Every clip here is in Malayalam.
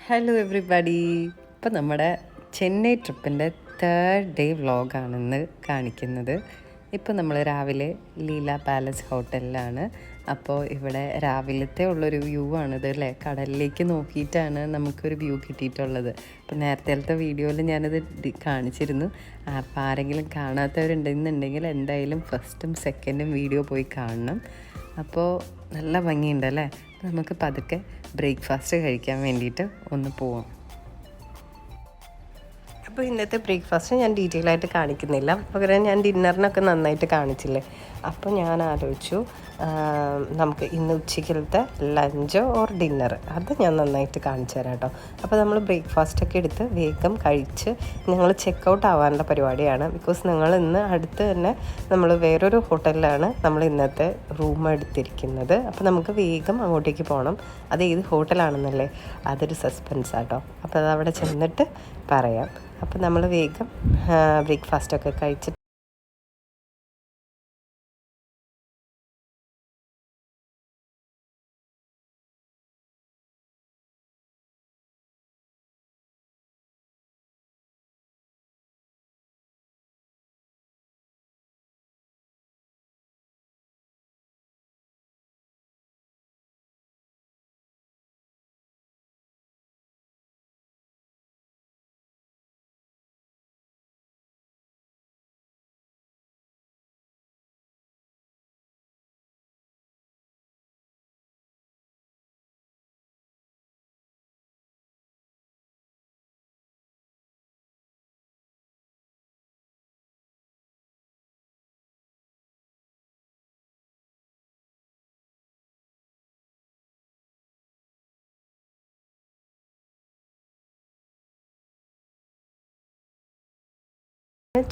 Hello everybody. ഇപ്പം നമ്മുടെ ചെന്നൈ ട്രിപ്പിൻ്റെ 3rd ഡേ വ്ളോഗാണെന്ന് കാണിക്കുന്നത്. ഇപ്പോൾ നമ്മൾ രാവിലെ ലീല പാലസ് ഹോട്ടലിലാണ്. അപ്പോൾ ഇവിടെ രാവിലത്തെ ഉള്ളൊരു വ്യൂ ആണിത് അല്ലേ. കടലിലേക്ക് നോക്കിയിട്ടാണ് നമുക്കൊരു വ്യൂ കിട്ടിയിട്ടുള്ളത്. അപ്പോൾ നേരത്തെ വീഡിയോയിൽ ഞാനത് കാണിച്ചിരുന്നു. അപ്പോൾ ആരെങ്കിലും കാണാത്തവരുണ്ടെന്നുണ്ടെങ്കിൽ എന്തായാലും ഫസ്റ്റും സെക്കൻഡും വീഡിയോ പോയി കാണണം. അപ്പോൾ നല്ല ഭംഗിയുണ്ടല്ലേ. നമുക്ക് പതുക്കെ ബ്രേക്ക്ഫാസ്റ്റ് കഴിക്കാൻ വേണ്ടിയിട്ട് ഒന്ന് പോവാം. അപ്പോൾ ഇന്നത്തെ ബ്രേക്ക്ഫാസ്റ്റ് ഞാൻ ഡീറ്റെയിൽ ആയിട്ട് കാണിക്കുന്നില്ല, പകരം ഞാൻ ഡിന്നറിനൊക്കെ നന്നായിട്ട് കാണിച്ചില്ലേ. അപ്പോൾ ഞാൻ ആലോചിച്ചു നമുക്ക് ഇന്ന് ഉച്ചയ്ക്കലത്തെ ലഞ്ചോ ഓർ ഡിന്നർ അത് ഞാൻ നന്നായിട്ട് കാണിച്ചു തരാം കേട്ടോ. അപ്പോൾ നമ്മൾ ബ്രേക്ക്ഫാസ്റ്റൊക്കെ എടുത്ത് വേഗം കഴിച്ച് ഞങ്ങൾ ചെക്കൗട്ട് ആവാനുള്ള പരിപാടിയാണ്. ബിക്കോസ് ഞങ്ങൾ ഇന്ന് അടുത്ത് തന്നെ നമ്മൾ വേറൊരു ഹോട്ടലിലാണ് നമ്മൾ ഇന്നത്തെ റൂം എടുത്തിരിക്കുന്നത്. അപ്പോൾ നമുക്ക് വേഗം അങ്ങോട്ടേക്ക് പോകണം. അത് ഏത് ഹോട്ടലാണെന്നല്ലേ, അതൊരു സസ്പെൻസ് ആട്ടോ. അപ്പോൾ അത് അവിടെ ചെന്നിട്ട് പറയാം. അപ്പോൾ നമ്മൾ വേഗം ബ്രേക്ക്ഫാസ്റ്റൊക്കെ കഴിച്ചിട്ട്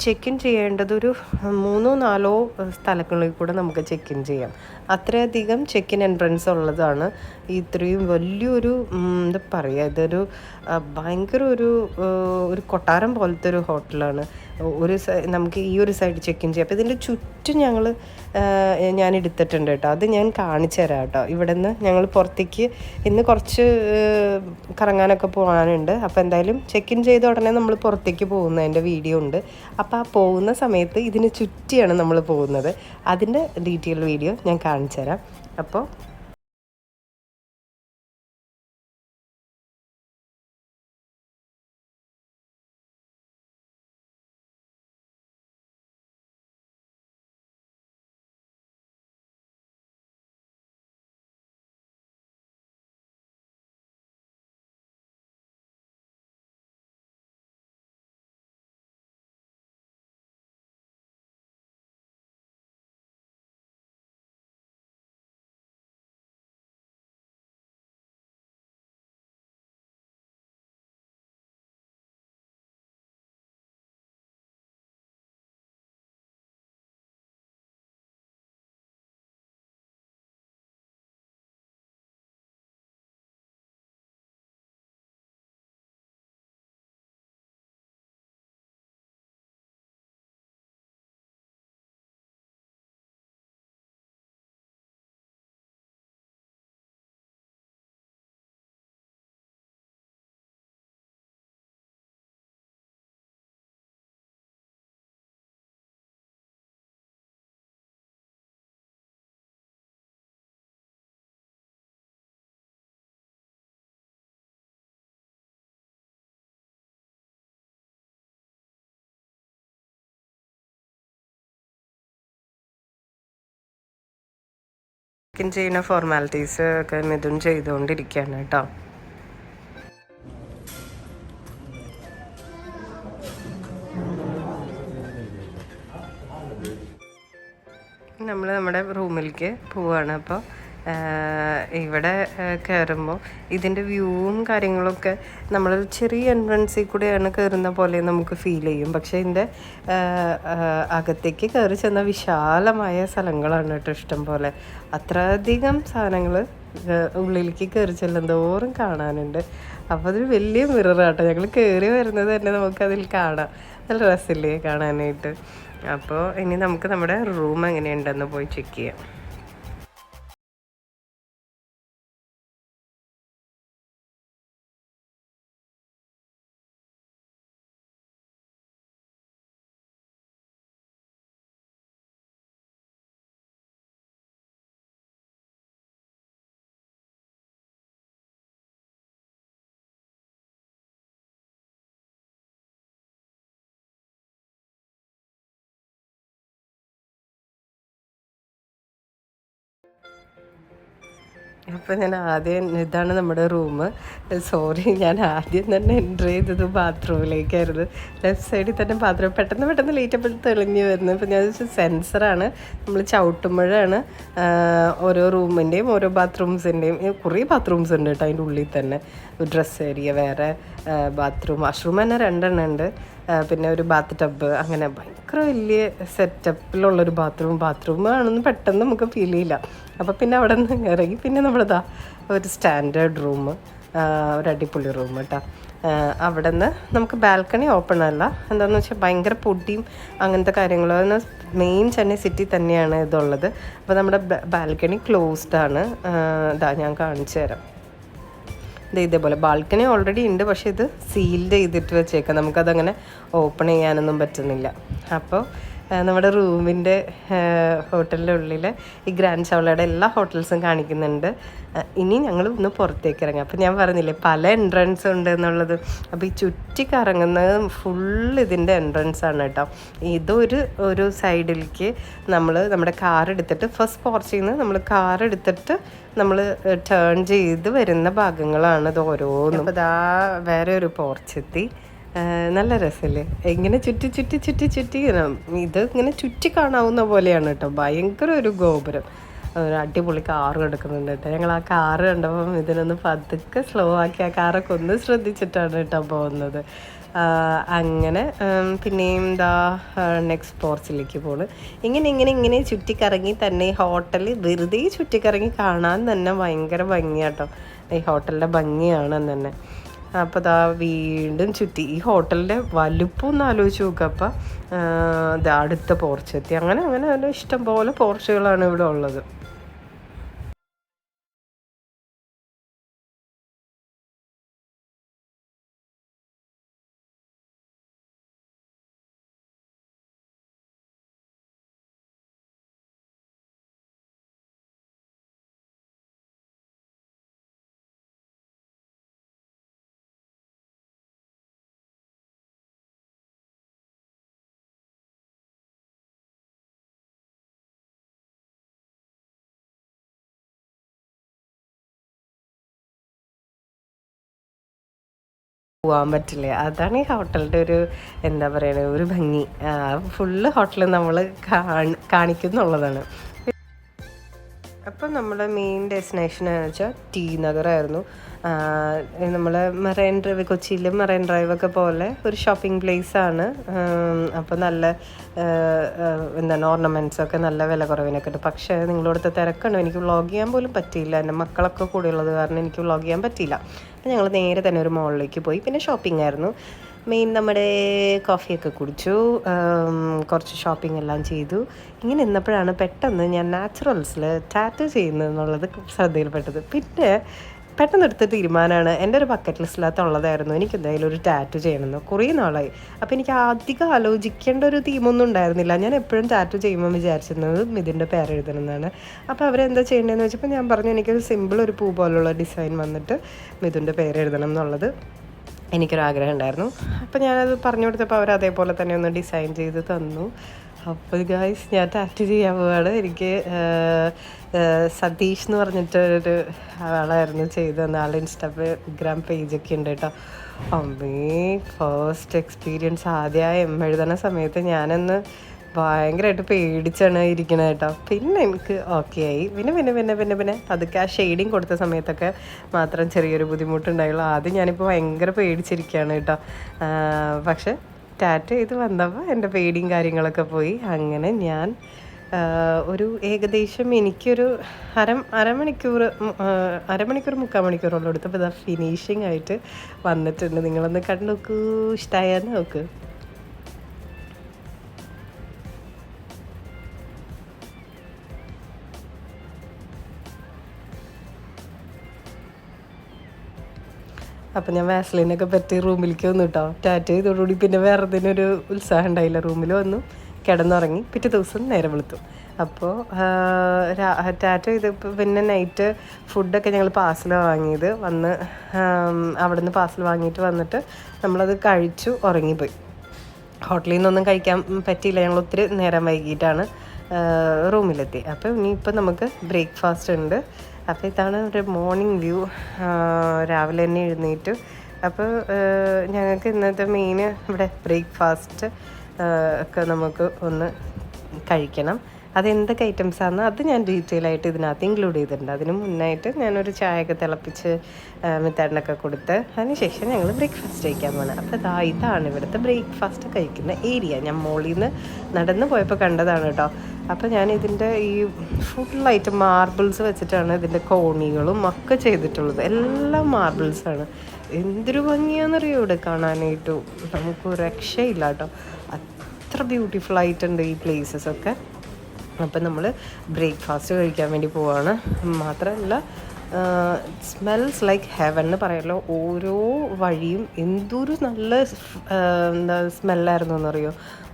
ചെക്ക് ഇൻ ചെയ്യേണ്ടത് ഒരു 3-4 സ്ഥലങ്ങളിൽ കൂടെ നമുക്ക് ചെക്ക് ഇൻ ചെയ്യാം. അത്രയധികം ചെക്ക് ഇൻ എൻട്രൻസ് ഉള്ളതാണ്. ഇത്രയും വലിയൊരു എന്താ പറയുക, ഇതൊരു ഭയങ്കര ഒരു കൊട്ടാരം പോലത്തെ ഒരു ഹോട്ടലാണ്. നമുക്ക് ഈ ഒരു സൈഡ് ചെക്ക് ഇൻ ചെയ്യാം. അപ്പോൾ ഇതിൻ്റെ ചുറ്റും ഞാൻ എടുത്തിട്ടുണ്ട് കേട്ടോ. അത് ഞാൻ കാണിച്ചു തരാം കേട്ടോ. ഇവിടെ നിന്ന് ഞങ്ങൾ പുറത്തേക്ക് ഇന്ന് കുറച്ച് കറങ്ങാനൊക്കെ പോകാനുണ്ട്. അപ്പോൾ എന്തായാലും ചെക്ക് ഇൻ ചെയ്ത ഉടനെ നമ്മൾ പുറത്തേക്ക് പോകുന്നതിൻ്റെ വീഡിയോ ഉണ്ട്. അപ്പോൾ ആ പോകുന്ന സമയത്ത് ഇതിന് ചുറ്റിയാണ് നമ്മൾ പോകുന്നത്. അതിൻ്റെ ഡീറ്റെയിൽ വീഡിയോ ഞാൻ കാണിച്ചു തരാം. അപ്പോൾ ചെക്ക് ഇൻ ചെയ്യുന്ന ഫോർമാലിറ്റീസ് ഒക്കെ മിഥുൻ ചെയ്തുകൊണ്ടിരിക്കുകയാണ് കേട്ടോ. നമ്മൾ നമ്മുടെ റൂമിലേക്ക് പോവുകയാണ്. അപ്പോൾ ഇവിടെ കയറുമ്പോൾ ഇതിൻ്റെ വ്യൂവും കാര്യങ്ങളൊക്കെ നമ്മൾ ചെറിയ എൻട്രൻസിൽ കൂടെയാണ് കയറുന്ന പോലെ നമുക്ക് ഫീൽ ചെയ്യും. പക്ഷേ ഇതിൻ്റെ അകത്തേക്ക് കയറി ചെന്ന വിശാലമായ സ്ഥലങ്ങളാണ് കേട്ടോ, ഇഷ്ടം പോലെ. അത്രയധികം സാധനങ്ങൾ ഉള്ളിലേക്ക് കയറി ചെല്ലുന്തോറും കാണാനുണ്ട്. അപ്പോൾ അതൊരു വലിയ മിററാട്ടോ. ഞങ്ങൾ കയറി വരുന്നത് തന്നെ നമുക്കതിൽ കാണാം. നല്ല രസമില്ലേ കാണാനായിട്ട്. അപ്പോൾ ഇനി നമുക്ക് നമ്മുടെ റൂം എങ്ങനെയുണ്ടെന്ന് പോയി ചെക്ക് ചെയ്യാം. അപ്പോൾ ഞാൻ ആദ്യം ഇതാണ് നമ്മുടെ റൂം. സോറി, ഞാൻ ആദ്യം തന്നെ എൻ്റർ ചെയ്തത് ബാത്റൂമിലേക്കായിരുന്നു. ലെഫ്റ്റ് സൈഡിൽ തന്നെ ബാത്റൂം. പെട്ടെന്ന് ലൈറ്റ് അപ്പോൾ തെളിഞ്ഞ് വരുന്നത്. അപ്പോൾ ഞാൻ സെൻസറാണ്, നമ്മൾ ചവിട്ടുമ്പോഴാണ് ഓരോ റൂമിൻ്റെയും ഓരോ ബാത്റൂംസിൻ്റെയും. കുറേ ബാത്റൂംസ് ഉണ്ട് കേട്ടോ അതിൻ്റെ ഉള്ളിൽ തന്നെ. ഡ്രസ്സ് ഏരിയ വേറെ, ബാത്റൂം, വാഷ്റൂം തന്നെ 2 ഉണ്ട്. പിന്നെ ഒരു ബാത്ത് ടബ്, അങ്ങനെ ഭയങ്കര വലിയ സെറ്റപ്പിലുള്ളൊരു ബാത്റൂമാണെന്ന് പെട്ടെന്ന് നമുക്ക് ഫീൽ ചെയ്യില്ല. അപ്പോൾ പിന്നെ അവിടെ നിന്ന് ഇറങ്ങി പിന്നെ നമ്മളിതാ ഒരു സ്റ്റാൻഡേർഡ് റൂം, ഒരു അടിപൊളി റൂം കേട്ടോ. അവിടെ നിന്ന് നമുക്ക് ബാൽക്കണി ഓപ്പൺ അല്ല. എന്താണെന്ന് വെച്ചാൽ ഭയങ്കര പൊടിയും അങ്ങനത്തെ കാര്യങ്ങളും. മെയിൻ ചെന്നൈ സിറ്റി തന്നെയാണ് ഇതുള്ളത്. അപ്പോൾ നമ്മുടെ ബാൽക്കണി ക്ലോസ്ഡ് ആണ്. ഇതാ ഞാൻ കാണിച്ചു തരാം. ഇതേപോലെ ബാൽക്കണി ഓൾറെഡി ഉണ്ട്, പക്ഷേ ഇത് സീൽഡ് ചെയ്തിട്ട് വെച്ചേക്കാം. നമുക്കതങ്ങനെ ഓപ്പൺ ചെയ്യാനൊന്നും പറ്റുന്നില്ല. അപ്പോൾ നമ്മുടെ റൂമിൻ്റെ ഹോട്ടലിൻ്റെ ഉള്ളിൽ ഈ ഗ്രാൻഡ് ചൗളയുടെ എല്ലാ ഹോട്ടൽസും കാണിക്കുന്നുണ്ട്. ഇനി ഞങ്ങൾ ഒന്ന് പുറത്തേക്ക് ഇറങ്ങാം. അപ്പോൾ ഞാൻ പറഞ്ഞില്ലേ പല എൻട്രൻസ് ഉണ്ട് എന്നുള്ളത്. അപ്പോൾ ഈ ചുറ്റി കറങ്ങുന്നത് ഫുൾ ഇതിൻ്റെ എൻട്രൻസ് ആണ് കേട്ടോ. ഒരു സൈഡിലേക്ക് നമ്മുടെ കാർ എടുത്തിട്ട് ഫസ്റ്റ് പോർച്ചിൽ നിന്ന് നമ്മൾ കാർ എടുത്തിട്ട് നമ്മൾ ടേൺ ചെയ്ത് വരുന്ന ഭാഗങ്ങളാണ് ഇത് ഓരോന്നും. അപ്പോൾ ഇതാ വേറെ ഒരു പോർച്ചെത്തി. നല്ല രസമല്ലേ, ഇങ്ങനെ ചുറ്റി ഇത് ഇങ്ങനെ ചുറ്റി കാണാവുന്ന പോലെയാണ് കേട്ടോ. ഭയങ്കര ഒരു ഗോപുരം, ഒരു അടിപൊളി കാറ് കിടക്കുന്നുണ്ട് കേട്ടോ. ഞങ്ങൾ ആ കാറ് കണ്ടപ്പം ഇതിനൊന്ന് പതുക്കെ സ്ലോ ആക്കി ആ കാറൊക്കെ ഒന്ന് ശ്രദ്ധിച്ചിട്ടാണ് കേട്ടോ പോകുന്നത്. അങ്ങനെ പിന്നെയും എന്താ നെക്സ്റ്റ് പോർച്ചിലേക്ക് പോണ്. ഇങ്ങനെ ചുറ്റിക്കറങ്ങി തന്നെ ഹോട്ടൽ വെറുതെ ചുറ്റിക്കറങ്ങി കാണാൻ തന്നെ ഭയങ്കര ഭംഗിയാട്ടോ. ഈ ഹോട്ടലിൻ്റെ ഭംഗിയാണെന്ന് തന്നെ. അപ്പോൾ അതാ വീണ്ടും ചുറ്റി. ഈ ഹോട്ടലിൻ്റെ വലുപ്പം ഒന്ന് ആലോചിച്ച് നോക്കുക. അപ്പം അടുത്ത പോർച്ചെത്തി. അങ്ങനെ ഇഷ്ടം പോലെ പോർച്ചുകളാണ് ഇവിടെ ഉള്ളത്. പോകാൻ പറ്റില്ല. അതാണ് ഈ ഹോട്ടലിൻ്റെ ഒരു എന്താ പറയുക ഒരു ഭംഗി. ഫുള്ള് ഹോട്ടൽ നമ്മൾ കാണിക്കുന്നുള്ളതാണ്. അപ്പം നമ്മുടെ മെയിൻ ഡെസ്റ്റിനേഷൻ എന്ന് വെച്ചാൽ ടി നഗറായിരുന്നു. നമ്മൾ മറൈൻ ഡ്രൈവ്, കൊച്ചിയിൽ മറൈൻ ഡ്രൈവൊക്കെ പോലെ ഒരു ഷോപ്പിംഗ് പ്ലേസാണ്. അപ്പോൾ നല്ല എന്താണ് ഓർണമെൻറ്റ്സൊക്കെ നല്ല വില കുറവിനൊക്കെ ഉണ്ട്. പക്ഷേ നിങ്ങളോടത്തെ തിരക്കുണ്ട്, എനിക്ക് വ്ളോഗ് ചെയ്യാൻ പോലും പറ്റിയില്ല. എൻ്റെ മക്കളൊക്കെ കൂടെ ഉള്ളത് കാരണം എനിക്ക് വ്ളോഗ് ചെയ്യാൻ പറ്റിയില്ല. അപ്പോൾ ഞങ്ങൾ നേരെ തന്നെ ഒരു മോളിലേക്ക് പോയി. പിന്നെ ഷോപ്പിംഗ് ആയിരുന്നു മെയിൻ. നമ്മുടെ കോഫിയൊക്കെ കുടിച്ചു, കുറച്ച് ഷോപ്പിംഗ് എല്ലാം ചെയ്തു. ഇങ്ങനെ നിന്നപ്പോഴാണ് പെട്ടെന്ന് ഞാൻ നാച്ചുറൽസിൽ ടാറ്റു ചെയ്യുന്നതെന്നുള്ളത് ശ്രദ്ധയിൽപ്പെട്ടത്. പിന്നെ പെട്ടെന്ന് എടുത്ത തീരുമാനമാണ്. എൻ്റെ ഒരു ബക്കറ്റ് ലിസ്റ്റിനകത്തുള്ളതായിരുന്നു എനിക്ക് എന്തായാലും ഒരു ടാറ്റു ചെയ്യണമെന്ന്. കുറേ നാളായി. അപ്പോൾ എനിക്ക് അധികം ആലോചിക്കേണ്ട ഒരു തീമൊന്നും ഉണ്ടായിരുന്നില്ല. ഞാൻ എപ്പോഴും ടാറ്റു ചെയ്യുമ്പോൾ വിചാരിച്ചിരുന്നത് ഇതിൻ്റെ പേരെഴുതണം എന്നാണ്. അപ്പോൾ അവരെന്താ ചെയ്യേണ്ടതെന്ന് വെച്ചപ്പോൾ ഞാൻ പറഞ്ഞു എനിക്കൊരു സിമ്പിൾ ഒരു പൂ പോലുള്ള ഡിസൈൻ വന്നിട്ട് മിഥുൻ്റെ പേരെഴുതണം എന്നുള്ളത് എനിക്കൊരാഗ്രഹം ഉണ്ടായിരുന്നു. അപ്പോൾ ഞാനത് പറഞ്ഞു കൊടുത്തപ്പോൾ അവർ അതേപോലെ തന്നെ ഒന്ന് ഡിസൈൻ ചെയ്ത് തന്നു. അപ്പോൾ ഗായ്സ് ഞാൻ ടാറ്റു ചെയ്യാൻ പോവാണ്. എനിക്ക് സതീഷ് എന്ന് പറഞ്ഞിട്ടൊരു ആളായിരുന്നു ചെയ്ത് തന്ന. ആൾ ഇൻസ്റ്റാഗ്രാം പേജൊക്കെ ഉണ്ട് കേട്ടോ. അമ്മേ ഫസ്റ്റ് എക്സ്പീരിയൻസ്. ആദ്യമായി എഴുതുന്ന സമയത്ത് ഞാനൊന്ന് ഭയങ്കരമായിട്ട് പേടിച്ചാണ് ഇരിക്കണത് കേട്ടോ. പിന്നെ എനിക്ക് ഓക്കെ ആയി. പിന്നെ അതൊക്കെ ആ ഷെയ്ഡിങ് കൊടുത്ത സമയത്തൊക്കെ മാത്രം ചെറിയൊരു ബുദ്ധിമുട്ടുണ്ടായുള്ളൂ. ആദ്യം ഞാനിപ്പോൾ ഭയങ്കര പേടിച്ചിരിക്കുകയാണ് കേട്ടോ. പക്ഷെ ടാറ്റു ചെയ്ത് വന്നപ്പോൾ എൻ്റെ പേടിയും കാര്യങ്ങളൊക്കെ പോയി. അങ്ങനെ ഞാൻ ഒരു ഏകദേശം എനിക്കൊരു അരമണിക്കൂർ 3/4 മണിക്കൂറോളം എടുത്തപ്പോൾ ഇതാ ഫിനിഷിംഗ് ആയിട്ട് വന്നിട്ടുണ്ട്. നിങ്ങളൊന്ന് കണ്ടു നോക്കൂ, ഇഷ്ടമായെന്ന് നോക്ക്. അപ്പം ഞാൻ വാസലിനൊക്കെ പറ്റി റൂമിലേക്ക് വന്നു കേട്ടോ. ടാറ്റു ചെയ്തോടുകൂടി പിന്നെ വേറെ എന്തിനൊരു ഉത്സാഹം ഉണ്ടായില്ല. റൂമിൽ വന്നു കിടന്നുറങ്ങി. പിറ്റേ ദിവസം നേരെ വെളുത്തു. അപ്പോൾ ടാറ്റു ചെയ്തപ്പോൾ പിന്നെ നൈറ്റ് ഫുഡൊക്കെ ഞങ്ങൾ പാർസൽ വാങ്ങിയത് വന്ന് അവിടെ നിന്ന് പാർസൽ വാങ്ങിയിട്ട് വന്നിട്ട് നമ്മളത് കഴിച്ചു ഉറങ്ങിപ്പോയി. ഹോട്ടലിൽ നിന്നൊന്നും കഴിക്കാൻ പറ്റിയില്ല. ഞങ്ങൾ ഒത്തിരി നേരം വൈകിട്ടാണ് റൂമിലെത്തി. അപ്പോൾ ഇനിയിപ്പോൾ നമുക്ക് ബ്രേക്ക്ഫാസ്റ്റ് ഉണ്ട്. അപ്പോൾ ഇതാണ് ഒരു മോർണിംഗ് വ്യൂ. രാവിലെ തന്നെ എഴുന്നേറ്റു. അപ്പോൾ ഞങ്ങൾക്ക് ഇന്നത്തെ മെയിൻ ഇവിടെ ബ്രേക്ക്ഫാസ്റ്റ് ഒക്കെ നമുക്ക് ഒന്ന് കഴിക്കണം. അതെന്തൊക്കെ ഐറ്റംസാണെന്ന് അത് ഞാൻ ഡീറ്റെയിൽ ആയിട്ട് ഇതിനകത്ത് ഇൻക്ലൂഡ് ചെയ്തിട്ടുണ്ട്. അതിന് മുന്നായിട്ട് ഞാനൊരു ചായയൊക്കെ തിളപ്പിച്ച് മിത്താടിനൊക്കെ കൊടുത്ത് അതിനുശേഷം ഞങ്ങൾ ബ്രേക്ക്ഫാസ്റ്റ് കഴിക്കാൻ പോകണം. അപ്പോൾ ഇതാണ് ഇവിടുത്തെ ബ്രേക്ക്ഫാസ്റ്റ് കഴിക്കുന്ന ഏരിയ. ഞാൻ മോളിൽ നിന്ന് നടന്ന് പോയപ്പോൾ കണ്ടതാണ് കേട്ടോ. അപ്പോൾ ഞാൻ ഇതിൻ്റെ ഈ ഫുള്ളായിട്ട് മാർബിൾസ് വെച്ചിട്ടാണ് ഇതിൻ്റെ കോണികളും ഒക്കെ ചെയ്തിട്ടുള്ളത്. എല്ലാം മാർബിൾസാണ്. എന്തൊരു ഭംഗിയാണെന്നറിയോ ഇവിടെ കാണാനായിട്ടും. നമുക്ക് രക്ഷയില്ല കേട്ടോ, അത്ര ബ്യൂട്ടിഫുൾ ആയിട്ടുണ്ട് ഈ പ്ലേസസ് ഒക്കെ. അപ്പം നമ്മൾ ബ്രേക്ക്ഫാസ്റ്റ് കഴിക്കാൻ വേണ്ടി പോവാണ്. മാത്രമല്ല സ്മെൽസ് ലൈക്ക് ഹെവൻ എന്ന് പറയാമല്ലോ. ഓരോ വഴിയും എന്തൊരു നല്ല എന്താ സ്മെല്ലായിരുന്നു എന്നറിയോ.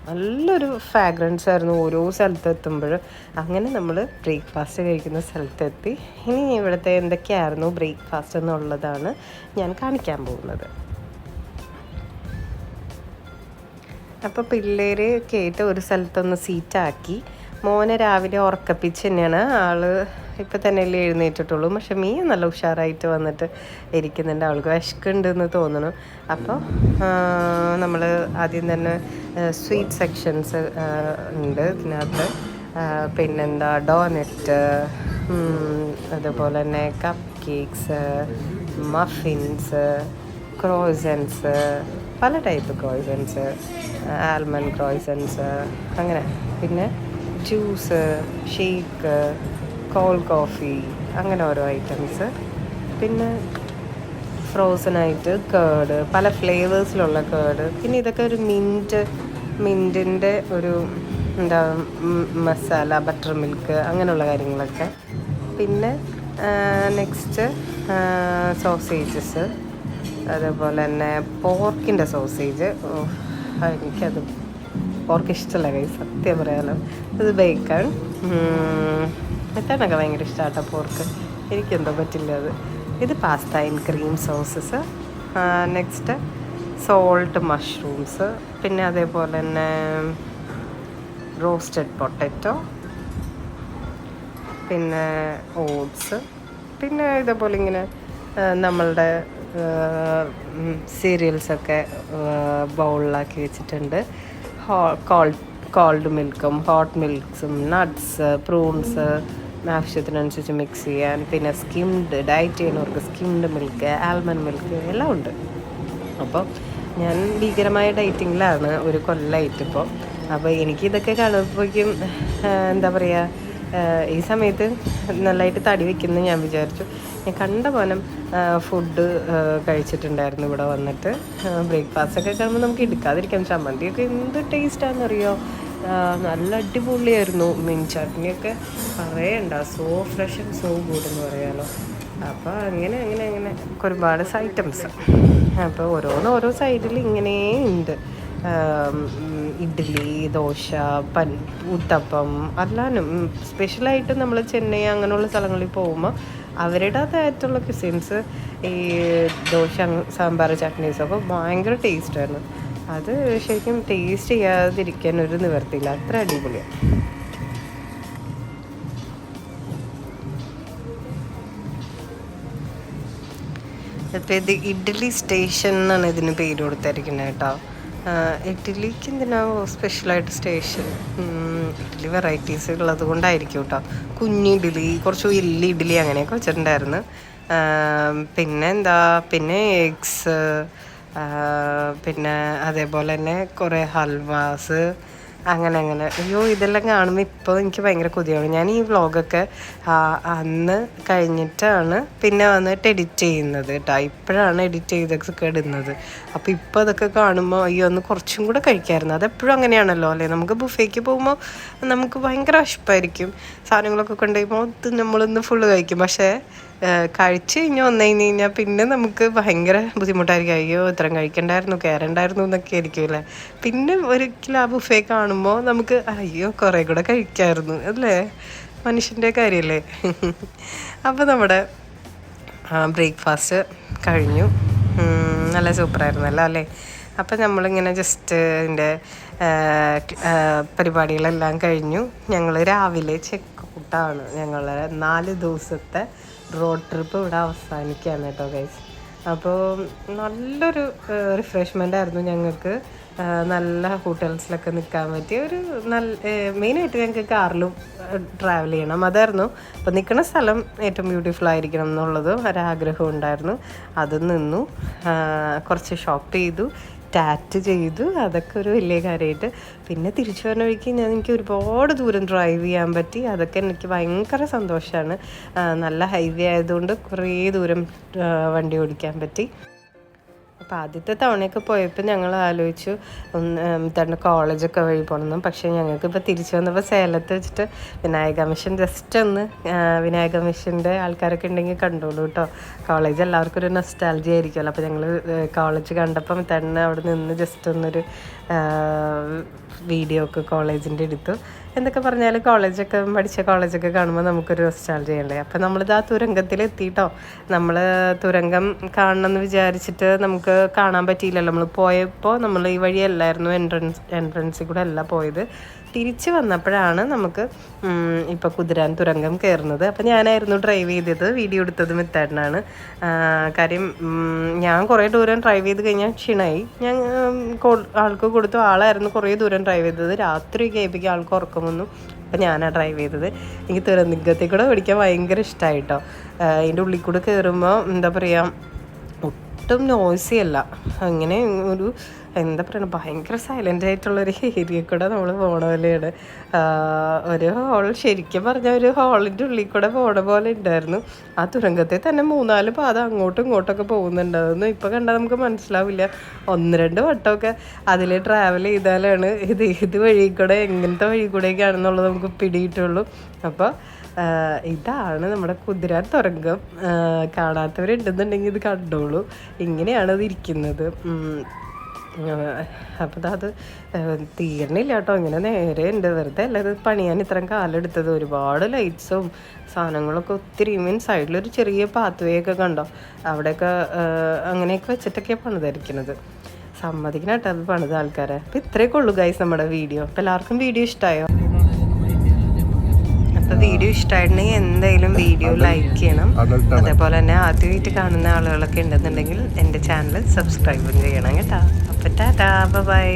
നല്ലൊരു ഫ്രാഗ്രൻസ് ആയിരുന്നു ഓരോ സ്ഥലത്തെത്തുമ്പോൾ. അങ്ങനെ നമ്മൾ ബ്രേക്ക്ഫാസ്റ്റ് കഴിക്കുന്ന സ്ഥലത്തെത്തി. ഇനി ഇവിടുത്തെ എന്തൊക്കെയായിരുന്നു ബ്രേക്ക്ഫാസ്റ്റ് എന്നുള്ളതാണ് ഞാൻ കാണിക്കാൻ പോകുന്നത്. അപ്പോൾ പിള്ളേർ കേട്ട് ഒരു സ്ഥലത്തൊന്ന് സീറ്റാക്കി. മോനെ രാവിലെ ഉറക്കപ്പിച്ച് തന്നെയാണ്. ആൾ ഇപ്പം തന്നെ അല്ലേ എഴുന്നേറ്റിട്ടുള്ളൂ. പക്ഷെ മീൻ നല്ല ഉഷാറായിട്ട് വന്നിട്ട് ഇരിക്കുന്നുണ്ട്. അവൾക്ക് വിശക്കുണ്ടെന്ന് തോന്നുന്നു. അപ്പോൾ നമ്മൾ ആദ്യം തന്നെ സ്വീറ്റ് സെക്ഷൻസ് ഉണ്ട് ഇതിനകത്ത്. പിന്നെന്താ ഡോനറ്റ്, അതുപോലെ തന്നെ കപ്പ് കേക്ക്സ്, മഫിൻസ്, ക്രോയ്സൻസ്, പല ടൈപ്പ് ക്രോയ്സൻസ്, ആൽമണ്ട് ക്രോയ്സൻസ്, അങ്ങനെ. പിന്നെ ജ്യൂസ്, ഷേക്ക്, കോൾഡ് കോഫി, അങ്ങനെ ഓരോ ഐറ്റംസ്. പിന്നെ ഫ്രോസണായിട്ട് കേർഡ്, പല ഫ്ലേവേഴ്സിലുള്ള കേർഡ്. പിന്നെ ഇതൊക്കെ ഒരു മിൻറ്റിൻ്റെ ഒരു എന്താ മസാല, ബട്ടർ മിൽക്ക്, അങ്ങനെയുള്ള കാര്യങ്ങളൊക്കെ. പിന്നെ നെക്സ്റ്റ് സോസേജസ്, അതേപോലെ തന്നെ പോർക്കിൻ്റെ സോസേജ്. എനിക്കത് പോർക്ക് ഇഷ്ടമല്ല കൈ, സത്യം പറയാലോ. ഇത് ബേക്കൺ. മെത്താനൊക്കെ ഭയങ്കര ഇഷ്ടമാട്ടോ പോർക്ക്. എനിക്കെന്തോ പറ്റില്ല അത്. ഇത് pasta and cream sauces. Next salt mushrooms. പിന്നെ അതേപോലെ തന്നെ റോസ്റ്റഡ് പൊട്ടറ്റോ, പിന്നെ ഓട്സ്. പിന്നെ ഇതേപോലെ ഇങ്ങനെ നമ്മളുടെ സീരിയൽസൊക്കെ ബൗളിലാക്കി വെച്ചിട്ടുണ്ട്. കോൾഡ് മിൽക്കും ഹോട്ട് മിൽക്സും നട്ട്സ്, പ്രൂൺസ് ആവശ്യത്തിനനുസരിച്ച് മിക്സ് ചെയ്യാൻ. പിന്നെ സ്കിംഡ്, ഡയറ്റ് ചെയ്യുന്നവർക്ക് സ്കിംഡ് മിൽക്ക്, ആൽമണ്ട് മിൽക്ക് എല്ലാം ഉണ്ട്. അപ്പോൾ ഞാൻ ഭീകരമായ ഡയറ്റിങ്ങിലാണ് ഒരു കൊല്ലമായിട്ടിപ്പോൾ. അപ്പോൾ എനിക്കിതൊക്കെ കാണുമ്പോഴേക്കും എന്താ പറയുക, ഈ സമയത്ത് നല്ലതായിട്ട് തടി വയ്ക്കുന്നത് ഞാൻ വിചാരിച്ചു. ഞാൻ കണ്ട പോലെ ഫുഡ് കഴിച്ചിട്ടുണ്ടായിരുന്നു ഇവിടെ വന്നിട്ട്. ബ്രേക്ക്ഫാസ്റ്റൊക്കെ കാണുമ്പോൾ നമുക്ക് എടുക്കാതിരിക്കാം. ചമ്മന്തിയൊക്കെ എന്ത് ടേസ്റ്റാണെന്നറിയോ, നല്ല അടിപൊളിയായിരുന്നു. മീൻ ചട്നിയൊക്കെ പറയണ്ട, so fresh and so good എന്ന് പറയാമല്ലോ. അപ്പോൾ അങ്ങനെ ഒരുപാട് ഐറ്റംസ്. അപ്പോൾ ഓരോ സൈഡിൽ ഇങ്ങനെ ഉണ്ട്. ഇഡ്ഡലി, ദോശ, ഉത്തപ്പം. അല്ലാനും സ്പെഷ്യലായിട്ട് നമ്മൾ ചെന്നൈ അങ്ങനെയുള്ള സ്ഥലങ്ങളിൽ പോകുമ്പോൾ അവരുടേതായിട്ടുള്ള ക്യുസിൻസ്, ഈ ദോശ, സാമ്പാർ, ചട്നീസൊക്കെ ഭയങ്കര ടേസ്റ്റായിരുന്നു. അത് ശരിക്കും ടേസ്റ്റ് ചെയ്യാതിരിക്കാൻ ഒരു നിവർത്തിയില്ല, അത്ര അടിപൊളിയാണ്. ഇപ്പോൾ ഇത് ഇഡ്ഡലി സ്റ്റേഷൻ എന്നാണ് ഇതിന് പേര് കൊടുത്തിരിക്കുന്നത് കേട്ടോ. ഇഡ്ഡലിക്ക് എന്തിനാണോ സ്പെഷ്യലായിട്ട് സ്റ്റേഷൻ? ഇഡ്ഡലി വെറൈറ്റീസ് ഉള്ളത് കൊണ്ടായിരിക്കും കേട്ടോ. കുഞ്ഞിഡ്ഡലി, കുറച്ച് വലിയ ഇഡ്ഡലി അങ്ങനെയൊക്കെ വെച്ചിട്ടുണ്ടായിരുന്നു. പിന്നെ എഗ്സ്, പിന്നെ അതേപോലെ തന്നെ കുറേ ഹൽവാസ്, അങ്ങനെ. അയ്യോ, ഇതെല്ലാം കാണുമ്പോൾ ഇപ്പോൾ എനിക്ക് ഭയങ്കര കൊതിയാണ്. ഞാൻ ഈ വ്ളോഗൊക്കെ അന്ന് കഴിഞ്ഞിട്ടാണ് പിന്നെ വന്നിട്ട് എഡിറ്റ് ചെയ്യുന്നത് കേട്ടോ. ഇപ്പോഴാണ് എഡിറ്റ് ചെയ്തൊക്കെ ഇടുന്നത്. അപ്പോൾ ഇപ്പോൾ അതൊക്കെ കാണുമ്പോൾ അയ്യോ, ഒന്ന് കുറച്ചും കൂടെ കഴിക്കാമായിരുന്നു. അതെപ്പോഴും അങ്ങനെയാണല്ലോ അല്ലേ. നമുക്ക് ബുഫേക്ക് പോകുമ്പോൾ നമുക്ക് ഭയങ്കര വിശപ്പായിരിക്കും. സാധനങ്ങളൊക്കെ കൊണ്ടുപോകുമ്പോൾ അത് നമ്മളൊന്ന് ഫുള്ള് കഴിക്കും. പക്ഷേ കഴിച്ച് വന്നു കഴിഞ്ഞാൽ പിന്നെ നമുക്ക് ഭയങ്കര ബുദ്ധിമുട്ടായിരിക്കും. അയ്യോ, ഇത്രയും കഴിക്കണ്ടായിരുന്നു, കയറണ്ടായിരുന്നു എന്നൊക്കെ ആയിരിക്കും അല്ലേ. പിന്നെ ഒരിക്കലും ആ ബുഫേ കാണുമ്പോൾ നമുക്ക് അയ്യോ കുറേ കൂടെ കഴിക്കാമായിരുന്നു അല്ലേ. മനുഷ്യൻ്റെ കാര്യമല്ലേ. അപ്പോൾ നമ്മുടെ ബ്രേക്ക്ഫാസ്റ്റ് കഴിഞ്ഞു. നല്ല സൂപ്പറായിരുന്നല്ലോ അല്ലേ. അപ്പം നമ്മളിങ്ങനെ ജസ്റ്റ് ഇതിൻ്റെ പരിപാടികളെല്ലാം കഴിഞ്ഞു. ഞങ്ങൾ രാവിലെ ചെക്ക് റിസോർട്ടാണ്. ഞങ്ങളെ 4 ദിവസത്തെ റോഡ് ട്രിപ്പ് ഇവിടെ അവസാനിക്കുകയാണ് കേട്ടോ ഗൈസ്. അപ്പോൾ നല്ലൊരു റിഫ്രഷ്മെൻ്റ് ആയിരുന്നു ഞങ്ങൾക്ക്. നല്ല ഹോട്ടൽസിലൊക്കെ നിൽക്കാൻ പറ്റിയ ഒരു മെയിനായിട്ട് ഞങ്ങൾക്ക് കാറിലും ട്രാവൽ ചെയ്യണം അതായിരുന്നു. അപ്പോൾ നിൽക്കുന്ന സ്ഥലം ഏറ്റവും ബ്യൂട്ടിഫുൾ ആയിരിക്കണം എന്നുള്ളത് ഒരാഗ്രഹം ഉണ്ടായിരുന്നു. അത് നിന്നു, കുറച്ച് ഷോപ്പ് ചെയ്തു, ടാറ്റ് ചെയ്തു, അതൊക്കെ ഒരു വലിയ കാര്യമായിട്ട്. പിന്നെ തിരിച്ചു വരുന്ന വഴിക്ക് എനിക്ക് ഒരുപാട് ദൂരം ഡ്രൈവ് ചെയ്യാൻ പറ്റി. അതൊക്കെ എനിക്ക് ഭയങ്കര സന്തോഷമാണ്. നല്ല ഹൈവേ ആയതുകൊണ്ട് കുറേ ദൂരം വണ്ടി ഓടിക്കാൻ പറ്റി. അപ്പോൾ ആദ്യത്തെ തവണയൊക്കെ പോയപ്പോൾ ഞങ്ങൾ ആലോചിച്ചു തന്നെ കോളേജൊക്കെ വഴി പോകണമെന്നും. പക്ഷേ ഞങ്ങൾക്കിപ്പോൾ തിരിച്ചു വന്നപ്പോൾ സേലത്ത് വെച്ചിട്ട് വിനായക മിഷൻ ജസ്റ്റ് ഒന്ന് വിനായക മിഷൻ്റെ ആൾക്കാരൊക്കെ ഉണ്ടെങ്കിൽ കണ്ടോളൂ കേട്ടോ. കോളേജ് എല്ലാവർക്കും ഒരു നൊസ്റ്റാൾജി ആയിരിക്കുമല്ലോ. അപ്പോൾ ഞങ്ങൾ കോളേജ് കണ്ടപ്പം തന്നെ അവിടെ നിന്ന് ജസ്റ്റ് ഒന്നൊരു വീഡിയോ ഒക്കെ കോളേജിൻ്റെ എടുത്തു. എന്തൊക്കെ പറഞ്ഞാലും പഠിച്ച കോളേജൊക്കെ കാണുമ്പോൾ നമുക്കൊരു നൊസ്റ്റാൾജി ചെയ്യണ്ടേ. അപ്പോൾ നമ്മളിത് ആ തുരങ്കത്തിലെത്തിയിട്ടോ. നമ്മൾ തുരങ്കം കാണണമെന്ന് വിചാരിച്ചിട്ട് നമുക്ക് കാണാൻ പറ്റിയില്ലല്ലോ. നമ്മൾ പോയപ്പോൾ നമ്മൾ ഈ വഴിയല്ലായിരുന്നു, എൻട്രൻസിൽ കൂടെ അല്ല പോയത്. തിരിച്ച് വന്നപ്പോഴാണ് നമുക്ക് ഇപ്പോൾ കുതിരാൻ തുരങ്കം കയറുന്നത്. അപ്പോൾ ഞാനായിരുന്നു ഡ്രൈവ് ചെയ്തത്, വീഡിയോ എടുത്തത് മിത്തേട്ടനാണ്. കാര്യം ഞാൻ കുറേ ദൂരം ഡ്രൈവ് ചെയ്ത് കഴിഞ്ഞാൽ ക്ഷീണമായി. ഞാൻ ആൾക്ക് കൊടുത്തു. ആളായിരുന്നു കുറേ ദൂരം ഡ്രൈവ് ചെയ്തത്. രാത്രി കേൾപ്പിക്കുക ആൾക്ക് ഉറക്കം വന്നു. അപ്പോൾ ഞാനാണ് ഡ്രൈവ് ചെയ്തത്. എനിക്ക് തുരങ്കത്തിൽ കൂടെ ഓടിക്കാൻ ഭയങ്കര ഇഷ്ടമായിട്ടോ. അതിൻ്റെ ഉള്ളിൽ കൂടെ കയറുമ്പോൾ എന്താ പറയുക, ഒട്ടും നോയ്സി അല്ല. അങ്ങനെ ഒരു എന്താ പറയുക, ഭയങ്കര സൈലൻ്റ് ആയിട്ടുള്ളൊരു ഏരിയ കൂടെ നമ്മൾ പോണ പോലെയാണ്. ഒരു ഹോൾ, ശരിക്കും പറഞ്ഞാൽ ഒരു ഹോളിൻ്റെ ഉള്ളിൽ കൂടെ പോണ പോലെ ഉണ്ടായിരുന്നു. ആ തുരങ്കത്തിൽ തന്നെ 3-4 പാത അങ്ങോട്ടും ഇങ്ങോട്ടൊക്കെ പോകുന്നുണ്ട്. അതൊന്നും ഇപ്പോൾ കണ്ടാൽ നമുക്ക് മനസ്സിലാവില്ല. 1-2 വട്ടമൊക്കെ അതിൽ ട്രാവൽ ചെയ്താലാണ് ഇത് വഴി കൂടെ എങ്ങനത്തെ വഴി കൂടെയൊക്കെയാണെന്നുള്ളത് നമുക്ക് പിടിയിട്ടുള്ളൂ. അപ്പോൾ ഇതാണ് നമ്മുടെ കുതിരാൻ തുരങ്കം. കാണാത്തവരുണ്ടെന്നുണ്ടെങ്കിൽ ഇത് കണ്ടോളൂ. ഇങ്ങനെയാണ് അത് ഇരിക്കുന്നത്. അപ്പോൾ അത് തീർന്നില്ല കേട്ടോ. ഇങ്ങനെ നേരെ ഉണ്ട്. വെറുതെ അല്ല ഇത് പണിയാൻ ഇത്രയും കാലം എടുത്തത്. ഒരുപാട് ലൈറ്റ്സും സാധനങ്ങളൊക്കെ ഒത്തിരി. സൈഡിലൊരു ചെറിയ പാത്വേ ഒക്കെ കണ്ടോ, അവിടെയൊക്കെ അങ്ങനെയൊക്കെ വെച്ചിട്ടൊക്കെയാണ് പണിതായിരിക്കുന്നത്. സമ്മതിക്കണം കേട്ടോ അത് പണിത ആൾക്കാരെ. അപ്പോൾ ഇത്രയൊക്കെ ഉള്ളൂ ഗൈസ് നമ്മുടെ വീഡിയോ. അപ്പോൾ എല്ലാവർക്കും വീഡിയോ ഇഷ്ടമായോ? അപ്പോൾ വീഡിയോ ഇഷ്ടമായിട്ടുണ്ടെങ്കിൽ എന്തായാലും വീഡിയോ ലൈക്ക് ചെയ്യണം. അതേപോലെ തന്നെ ആദ്യമായിട്ട് കാണുന്ന ആളുകളൊക്കെ ഉണ്ടെന്നുണ്ടെങ്കിൽ എൻ്റെ ചാനൽ സബ്സ്ക്രൈബും ചെയ്യണം കേട്ടോ. അപ്പോൾ ടാറ്റാ, ബൈ.